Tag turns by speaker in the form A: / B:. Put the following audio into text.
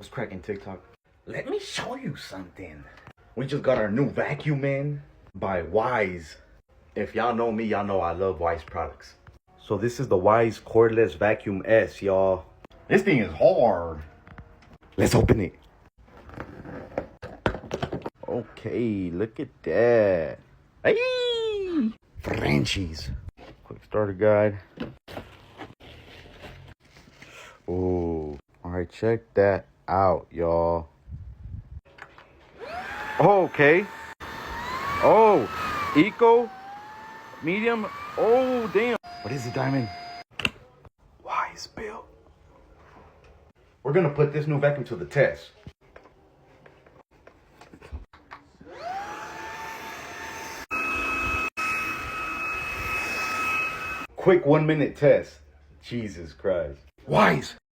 A: What's cracking TikTok? Let me show you something. We just got our new vacuum in by Wise. If y'all know me, y'all know I love Wise products. So this is the Wise cordless vacuum S, y'all. This thing is hard. Let's open it. Okay, look at that. Hey! Frenchies. Quick starter guide. Oh, alright, check that out, y'all. Oh, okay. Oh, eco, medium. Oh, damn. What is it, Diamond? Wise built. We're gonna put this new vacuum to the test. Quick 1 minute test. Jesus Christ. Wise,